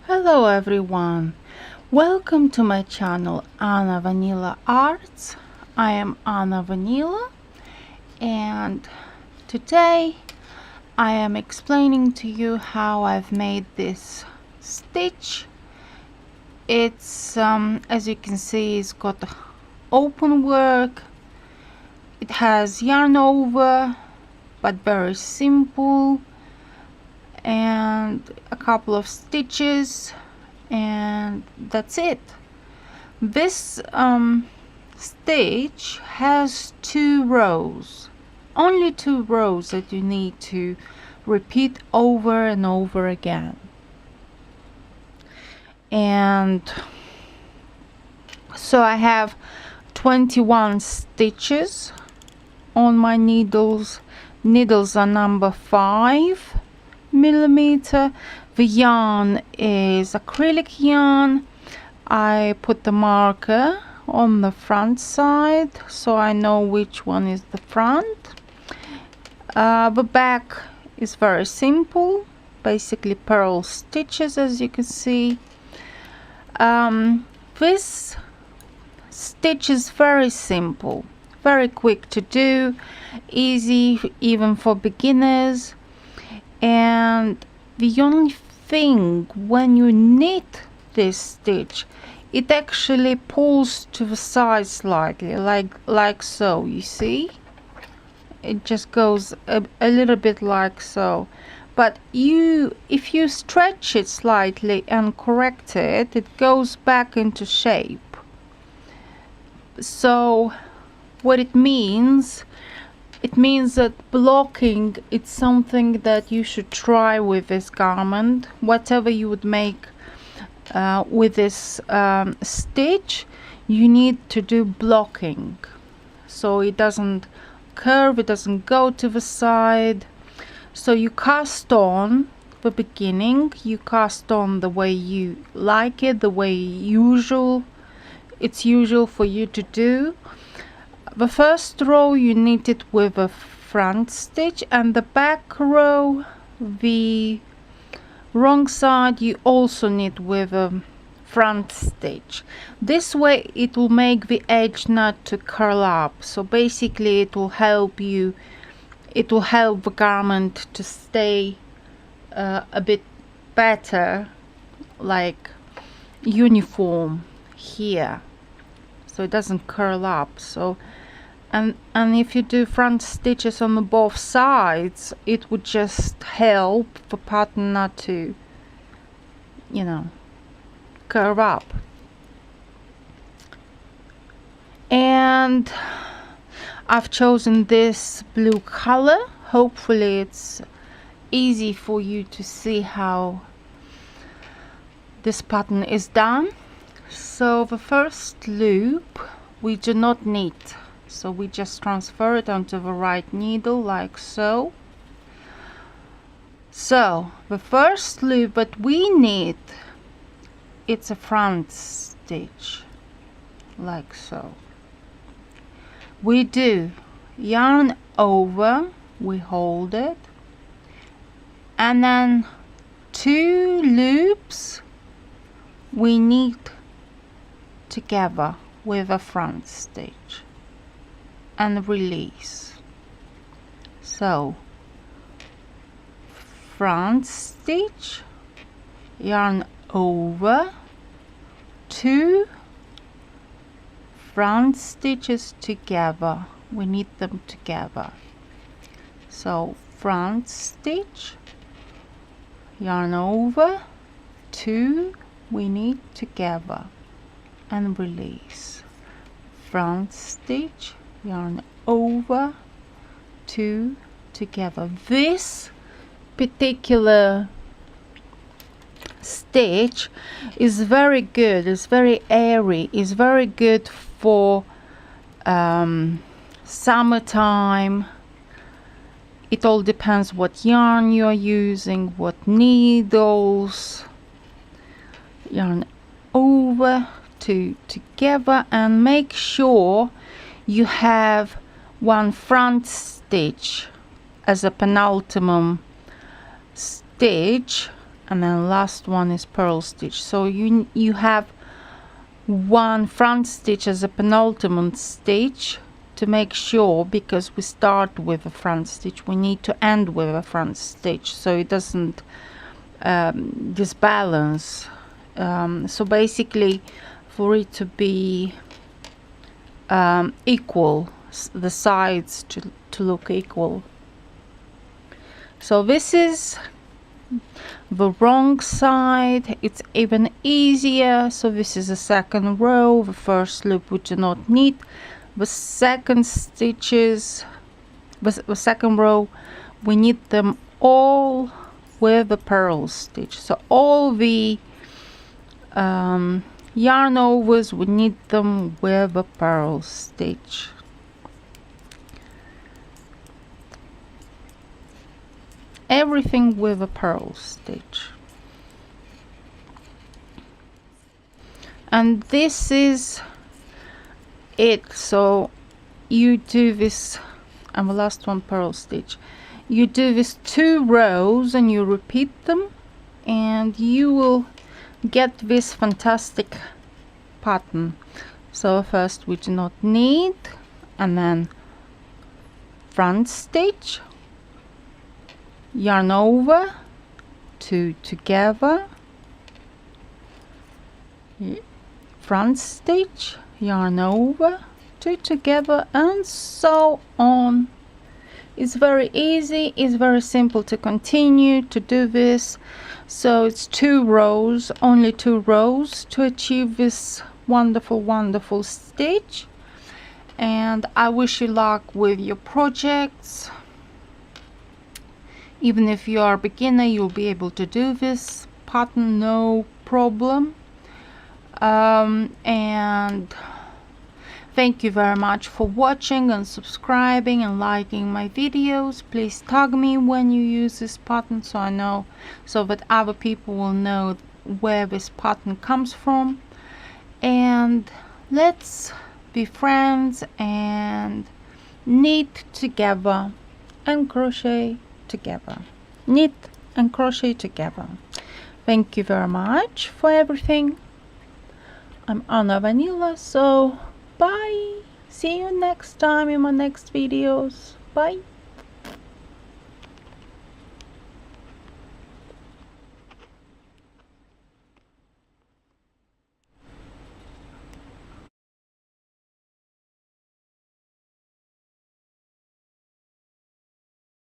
Hello everyone, welcome to my channel Anna Vanila Arts. I am Anna Vanila and today I am explaining to you how I've made this stitch. It's as you can see, it's got open work, it has yarn over but very simple, and a couple of stitches, and that's it. This stitch has two rows, only two rows that you need to repeat over and over again. And so I have 21 stitches on my needles. Needles are number 5mm. The yarn is acrylic yarn. I put the marker on the front side so I know which one is the front. The back is very simple, basically purl stitches, as you can see. This stitch is very simple, very quick to do, easy even for beginners. And the only thing, when you knit this stitch, it actually pulls to the side slightly, like so. You see, it just goes a little bit like so. But if you stretch it slightly and correct it, it goes back into shape. So what it means that blocking, it's something that you should try with this garment. Whatever you would make with this stitch, you need to do blocking so it doesn't curve, it doesn't go to the side. So you cast on the beginning, you cast on the way you like it, the way it's usual for you to do. The first row you knit it with a front stitch, and the back row, the wrong side, you also knit with a front stitch. This way it will make the edge not to curl up. So basically it will help the garment to stay a bit better, like uniform here, so it doesn't curl up. So and if you do front stitches on the both sides, it would just help the pattern not to, curve up. And I've chosen this blue color. Hopefully it's easy for you to see how this pattern is done. So the first loop we do not knit, so we just transfer it onto the right needle like so. So the first loop that we knit, it's a front stitch like so. We do yarn over, we hold it, and then 2 loops we knit together with a front stitch and release. So front stitch, yarn over, 2 front stitches together, we knit them together. So front stitch, yarn over, 2 we knit together and release. Front stitch, yarn over, 2 together. This particular stitch is very good, it's very airy, it's very good for summertime. It all depends what yarn you are using, what needles. Yarn over, 2 together, and make sure you have 1 front stitch as a penultimate stitch and then last one is purl stitch. So you have one front stitch as a penultimate stitch to make sure, because we start with a front stitch, we need to end with a front stitch so it doesn't disbalance. So basically, for it to be equal, the sides to look equal. So this is the wrong side. It's even easier. So this is the second row. The first loop we do not need. The second stitches, the second row, we need them all with the purl stitch. So all the yarn overs, we need them with a purl stitch. Everything with a purl stitch. And this is it. So you do this, and the last one purl stitch. You do this 2 rows and you repeat them, and you will get this fantastic pattern. So first we do not need, and then front stitch, yarn over, 2 together, front stitch, yarn over, 2 together, and so on. It's very easy, it's very simple to continue to do this. So it's 2 rows, only 2 rows to achieve this wonderful stitch. And I wish you luck with your projects. Even if you are a beginner, you'll be able to do this pattern no problem. And thank you very much for watching and subscribing and liking my videos. Please tag me when you use this pattern, so I know, so that other people will know where this pattern comes from. And let's be friends and knit together and crochet together. Knit and crochet together. Thank you very much for everything. I'm Anna Vanila, so bye. See you next time in my next videos. Bye.